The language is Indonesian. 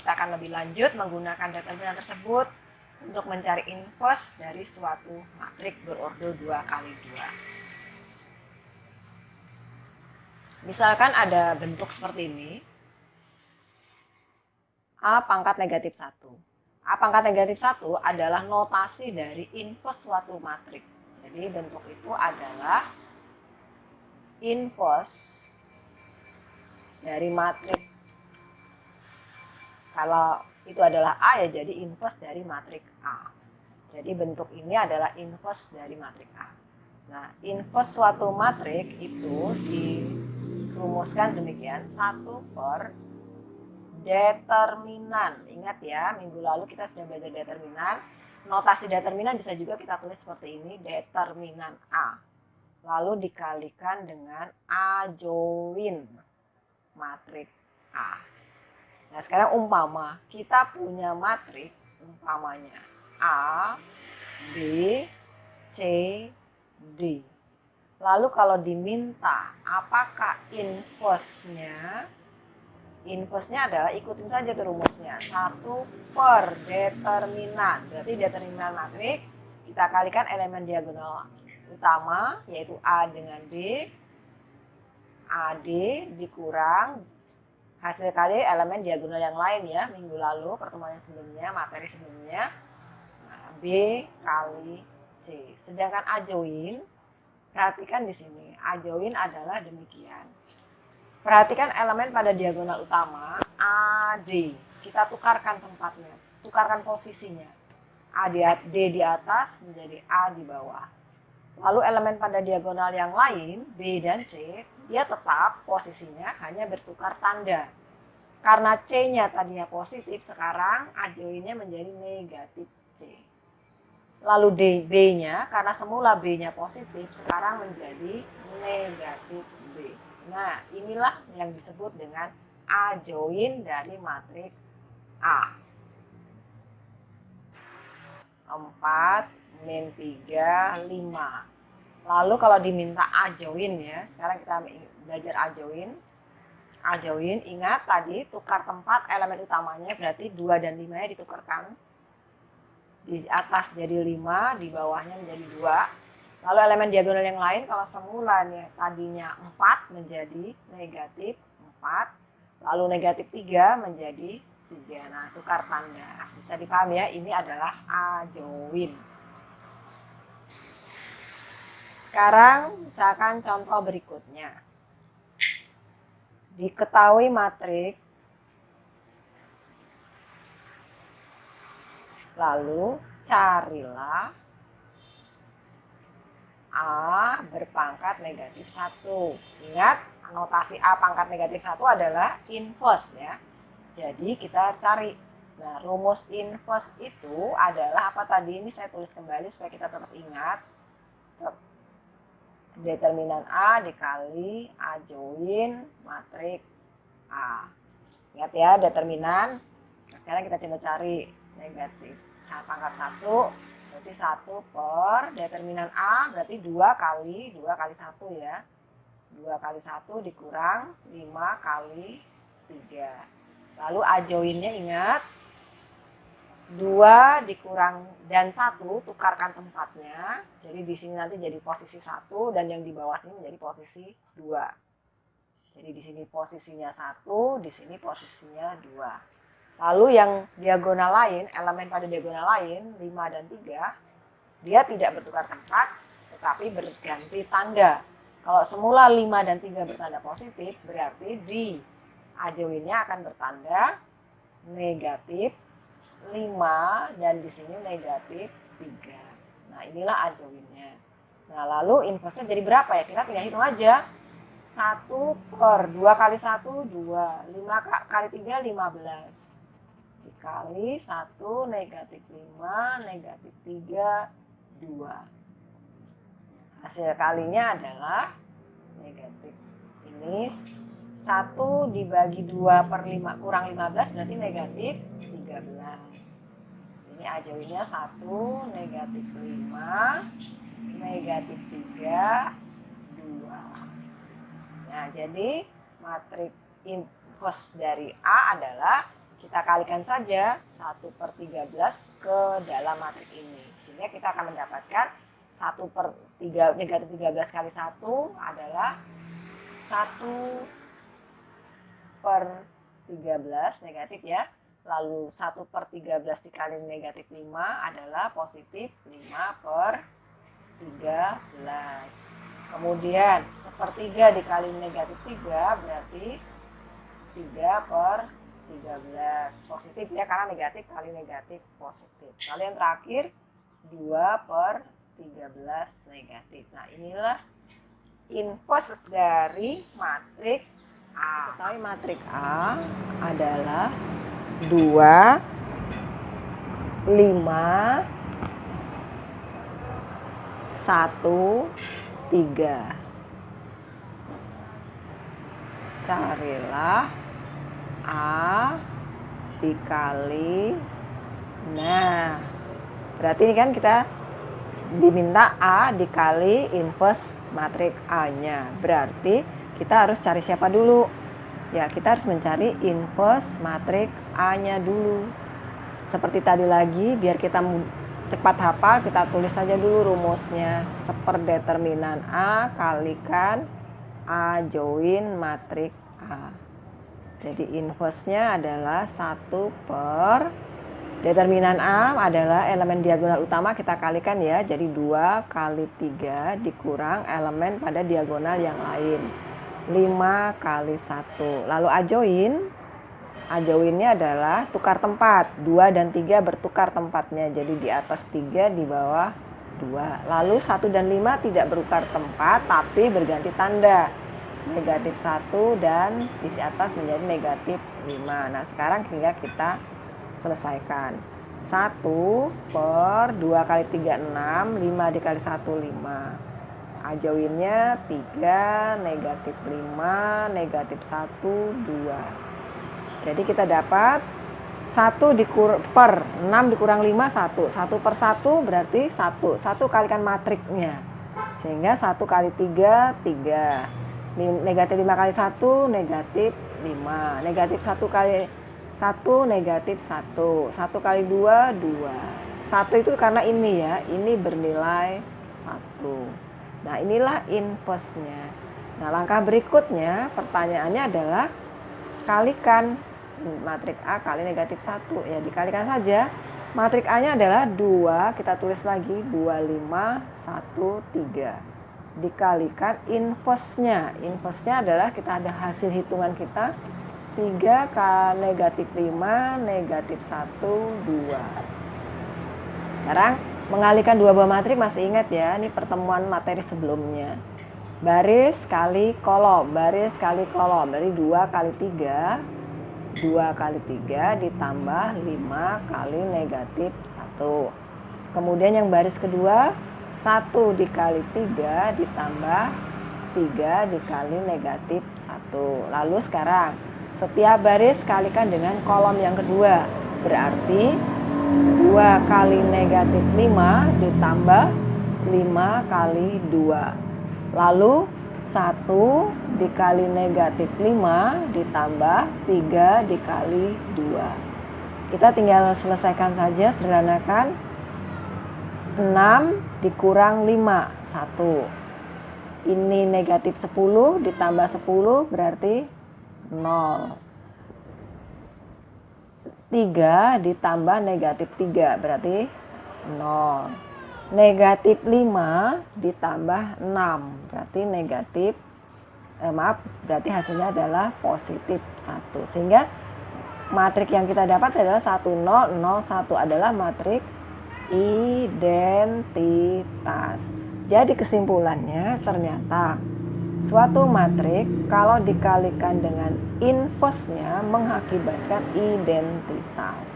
kita akan lebih lanjut menggunakan determinan tersebut untuk mencari inverse dari suatu matriks berordo 2x2. Misalkan ada bentuk seperti ini, A pangkat negatif 1. A pangkat negatif 1 adalah notasi dari inverse suatu matriks. Jadi bentuk itu adalah inverse dari matriks. Kalau itu adalah A ya jadi inverse dari matriks A. Jadi bentuk ini adalah inverse dari matriks A. Nah, inverse suatu matriks itu dirumuskan demikian, 1 per determinan. Ingat ya, minggu lalu kita sudah belajar determinan. Notasi determinan bisa juga kita tulis seperti ini, determinan A. Lalu dikalikan dengan A join matriks A. Nah, sekarang umpama kita punya matriks umpamanya A, B, C, D. Lalu kalau diminta apakah inverse-nya? Inverse-nya adalah ikutin saja tuh rumusnya. 1 per determinan. Berarti determinan matriks kita kalikan elemen diagonal utama yaitu A dengan D. AD dikurang hasil kali elemen diagonal yang lain ya, minggu lalu pertemuan yang sebelumnya, materi sebelumnya, B kali C. Sedangkan A join, perhatikan di sini, A join adalah demikian. Perhatikan elemen pada diagonal utama, AD. Kita tukarkan tempatnya, tukarkan posisinya. D di atas menjadi A di bawah. Lalu elemen pada diagonal yang lain, B dan C, dia tetap posisinya hanya bertukar tanda. Karena C-nya tadinya positif, sekarang A join-nya menjadi negatif C. Lalu B-nya, karena semula B-nya positif, sekarang menjadi negatif B. Nah, inilah yang disebut dengan A join dari matriks A. 4, min 3, 5. Lalu kalau diminta A join ya, sekarang kita belajar A join. A join, ingat tadi tukar tempat elemen utamanya, berarti 2 dan 5-nya ditukarkan. Di atas jadi 5, di bawahnya menjadi 2. Lalu elemen diagonal yang lain, kalau semulanya tadinya 4 menjadi negatif 4. Lalu negatif 3 menjadi 3. Nah, tukar tanda. Bisa dipahami ya, ini adalah A join. Sekarang misalkan contoh berikutnya. Diketahui matriks, lalu carilah A berpangkat negatif 1. Ingat, notasi A pangkat negatif 1 adalah inverse ya. Jadi kita cari. Nah, rumus inverse itu adalah apa tadi? Ini saya tulis kembali supaya kita tetap ingat. Determinan A dikali A join matriks A. Ingat ya, determinan. Nah, sekarang kita coba cari negatif pangkat 1. Berarti 1 per determinan A berarti 2 kali 1 ya. 2 kali 1 dikurang 5 kali 3. Lalu A join-nya ingat 2 dikurang dan 1 tukarkan tempatnya. Jadi di sini nanti jadi posisi 1 dan yang di bawah sini menjadi posisi 2. Jadi di sini posisinya 1, di sini posisinya 2. Lalu yang diagonal lain, elemen pada diagonal lain 5 dan 3, dia tidak bertukar tempat tetapi berganti tanda. Kalau semula 5 dan 3 bertanda positif, berarti di A join-nya akan bertanda negatif 5 dan di sini negatif 3. Nah, inilah A join-nya. Nah, lalu inverse-nya jadi berapa ya? Kita tinggal hitung aja. 1 per 2 kali 1, 2. 5 kali 3, 15. Dikali 1, negatif 5, negatif 3, 2. Hasil kalinya adalah negatif. Ini 1 dibagi 2 per 5 kurang 15 berarti negatif 13. Ini A join-nya 1, negatif 5, negatif 3, 2. Nah, jadi matriks inverse dari A adalah kita kalikan saja 1/13 ke dalam matrik ini. Sehingga kita akan mendapatkan negatif 13 kali 1 adalah 1/13 negatif ya. Lalu 1/13 dikali negatif 5 adalah positif 5/13. Kemudian 1/3 dikali negatif 3 berarti 3/13. Positif ya, karena negatif kali negatif positif. Lalu yang terakhir 2/13 negatif. Nah, inilah inverse dari matrik A. Ketahui matrik A adalah 2, 5, 1, 3. Carilah A dikali. Nah, berarti ini kan kita diminta A dikali inverse matrik A-nya. Berarti kita harus cari siapa dulu? Ya, kita harus mencari inverse matrik A-nya dulu. Seperti tadi lagi, biar kita cepat hafal, kita tulis saja dulu rumusnya. Seperdeterminan A kalikan A join matrik A. Jadi inverse-nya adalah 1 per determinan A adalah elemen diagonal utama, kita kalikan ya. Jadi 2 kali 3 dikurang elemen pada diagonal yang lain. 5 kali 1. Lalu A join-nya adalah tukar tempat. 2 dan 3 bertukar tempatnya. Jadi di atas 3, di bawah 2. Lalu 1 dan 5 tidak bertukar tempat, tapi berganti tanda. Negatif 1 dan sisi atas menjadi negatif 5. Nah, sekarang tinggal kita selesaikan. 1 per 2 kali 3, 6. 5 dikali 1, 5. A join-nya 3, negatif 5, negatif 1, 2. Jadi kita dapat 1 per 6 dikurang 5, 1. 1 per 1 berarti 1. 1 kalikan matriknya. Sehingga 1 kali 3, 3. Negatif 5 kali 1, negatif 5. Negatif 1 kali 1, negatif 1. 1 kali 2, 2. 1 itu karena ini ya, ini bernilai 1. Nah, inilah inverse-nya. Nah, langkah berikutnya, pertanyaannya adalah kalikan matrik A kali negatif 1. Ya, dikalikan saja. Matrik A-nya adalah 2, kita tulis lagi 2, 5, 1, 3. Dikalikan inverse-nya. Inverse-nya adalah kita ada hasil hitungan kita 3 kali negatif 5, negatif 1, 2. Sekarang mengalihkan dua buah matrik, masih ingat ya, ini pertemuan materi sebelumnya. Baris kali kolom, baris kali kolom. Dari 2 kali 3, 2 kali 3 ditambah 5 kali negatif 1. Kemudian yang baris kedua, 1 dikali 3 ditambah 3 dikali negatif 1. Lalu sekarang setiap baris kalikan dengan kolom yang kedua. Berarti 2 kali negatif 5 ditambah 5 kali 2. Lalu 1 dikali negatif 5 ditambah 3 dikali 2. Kita tinggal selesaikan saja, sederhanakan. 6 dikurang 5, 1. Ini negatif 10 ditambah 10 berarti 0. 3 ditambah negatif 3 berarti 0. Negatif 5 ditambah 6 berarti berarti hasilnya adalah positif 1. Sehingga matrik yang kita dapat adalah 1, 0, 0, 1 adalah matrik identitas. Jadi kesimpulannya ternyata suatu matrik kalau dikalikan dengan inverse-nya mengakibatkan identitas.